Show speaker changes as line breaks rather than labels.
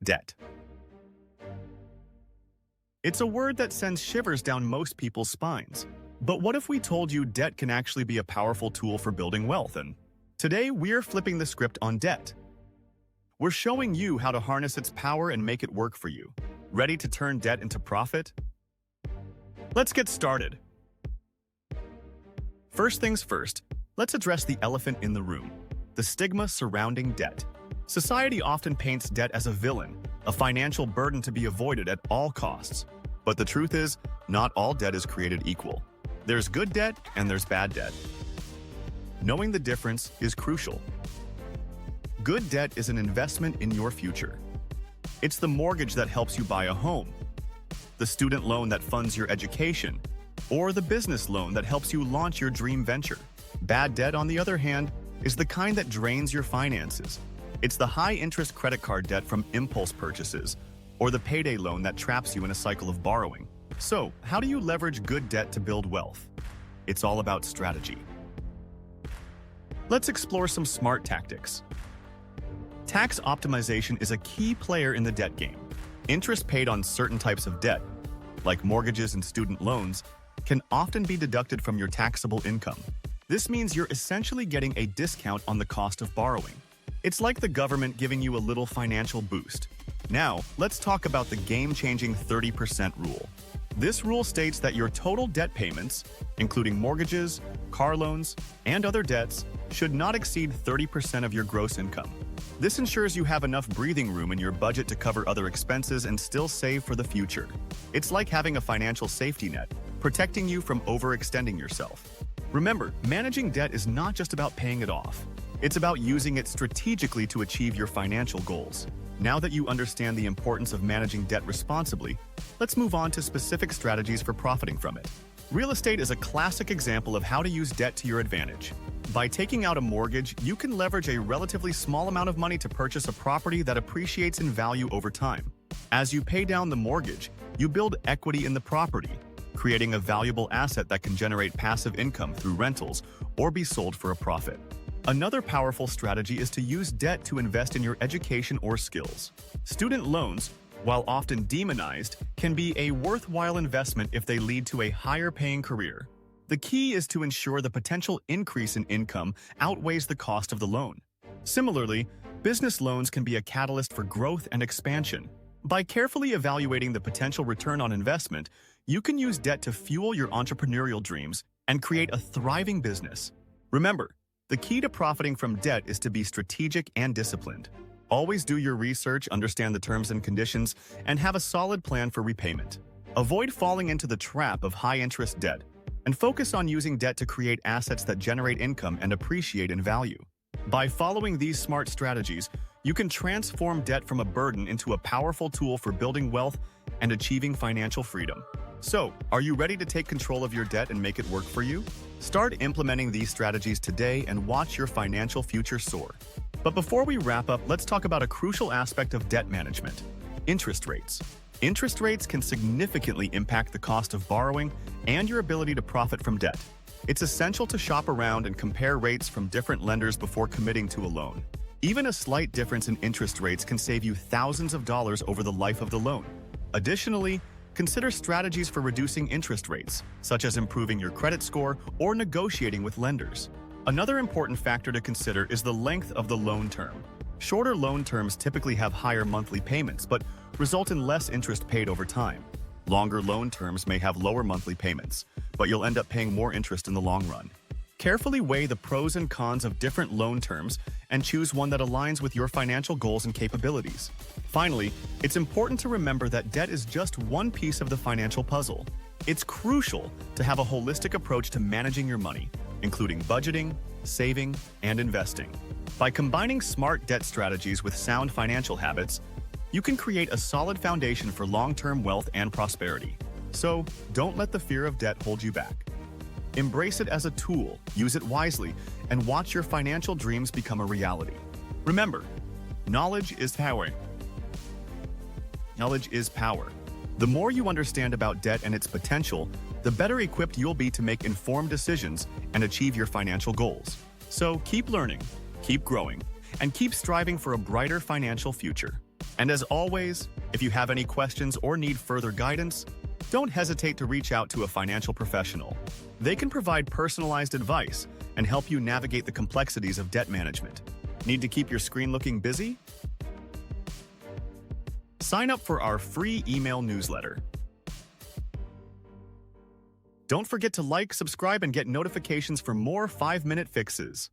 Debt. It's a word that sends shivers down most people's spines. But what if we told you debt can actually be a powerful tool for building wealth? And today, we're flipping the script on debt. We're showing you how to harness its power and make it work for you. Ready to turn debt into profit? Let's get started. First things first, let's address the elephant in the room, the stigma surrounding debt. Society often paints debt as a villain, a financial burden to be avoided at all costs. But the truth is, not all debt is created equal. There's good debt and there's bad debt. Knowing the difference is crucial. Good debt is an investment in your future. It's the mortgage that helps you buy a home, the student loan that funds your education, or the business loan that helps you launch your dream venture. Bad debt, on the other hand, is the kind that drains your finances. It's the high-interest credit card debt from impulse purchases, or the payday loan that traps you in a cycle of borrowing. So, how do you leverage good debt to build wealth? It's all about strategy. Let's explore some smart tactics. Tax optimization is a key player in the debt game. Interest paid on certain types of debt, like mortgages and student loans, can often be deducted from your taxable income. This means you're essentially getting a discount on the cost of borrowing. It's like the government giving you a little financial boost. Now, let's talk about the game-changing 30% rule. This rule states that your total debt payments, including mortgages, car loans, and other debts, should not exceed 30% of your gross income. This ensures you have enough breathing room in your budget to cover other expenses and still save for the future. It's like having a financial safety net, protecting you from overextending yourself. Remember, managing debt is not just about paying it off. It's about using it strategically to achieve your financial goals. Now that you understand the importance of managing debt responsibly, let's move on to specific strategies for profiting from it. Real estate is a classic example of how to use debt to your advantage. By taking out a mortgage, you can leverage a relatively small amount of money to purchase a property that appreciates in value over time. As you pay down the mortgage, you build equity in the property, creating a valuable asset that can generate passive income through rentals or be sold for a profit. Another powerful strategy is to use debt to invest in your education or skills. Student loans, while often demonized, can be a worthwhile investment if they lead to a higher-paying career. The key is to ensure the potential increase in income outweighs the cost of the loan. Similarly, business loans can be a catalyst for growth and expansion. By carefully evaluating the potential return on investment, you can use debt to fuel your entrepreneurial dreams and create a thriving business. Remember, the key to profiting from debt is to be strategic and disciplined. Always do your research, understand the terms and conditions, and have a solid plan for repayment. Avoid falling into the trap of high-interest debt, and focus on using debt to create assets that generate income and appreciate in value. By following these smart strategies, you can transform debt from a burden into a powerful tool for building wealth and achieving financial freedom. So, are you ready to take control of your debt and make it work for you? Start implementing these strategies today and watch your financial future soar. But before we wrap up, let's talk about a crucial aspect of debt management: interest rates. Interest rates can significantly impact the cost of borrowing and your ability to profit from debt. It's essential to shop around and compare rates from different lenders before committing to a loan. Even a slight difference in interest rates can save you thousands of dollars over the life of the loan. Additionally, consider strategies for reducing interest rates, such as improving your credit score or negotiating with lenders. Another important factor to consider is the length of the loan term. Shorter loan terms typically have higher monthly payments, but result in less interest paid over time. Longer loan terms may have lower monthly payments, but you'll end up paying more interest in the long run. Carefully weigh the pros and cons of different loan terms and choose one that aligns with your financial goals and capabilities. Finally, it's important to remember that debt is just one piece of the financial puzzle. It's crucial to have a holistic approach to managing your money, including budgeting, saving, and investing. By combining smart debt strategies with sound financial habits, you can create a solid foundation for long-term wealth and prosperity. So, don't let the fear of debt hold you back. Embrace it as a tool, use it wisely, and watch your financial dreams become a reality. Remember, knowledge is power. Knowledge is power. The more you understand about debt and its potential, the better equipped you'll be to make informed decisions and achieve your financial goals. So keep learning, keep growing, and keep striving for a brighter financial future. And as always, if you have any questions or need further guidance, don't hesitate to reach out to a financial professional. They can provide personalized advice and help you navigate the complexities of debt management. Need to keep your screen looking busy? Sign up for our free email newsletter. Don't forget to like, subscribe, and get notifications for more 5-minute fixes.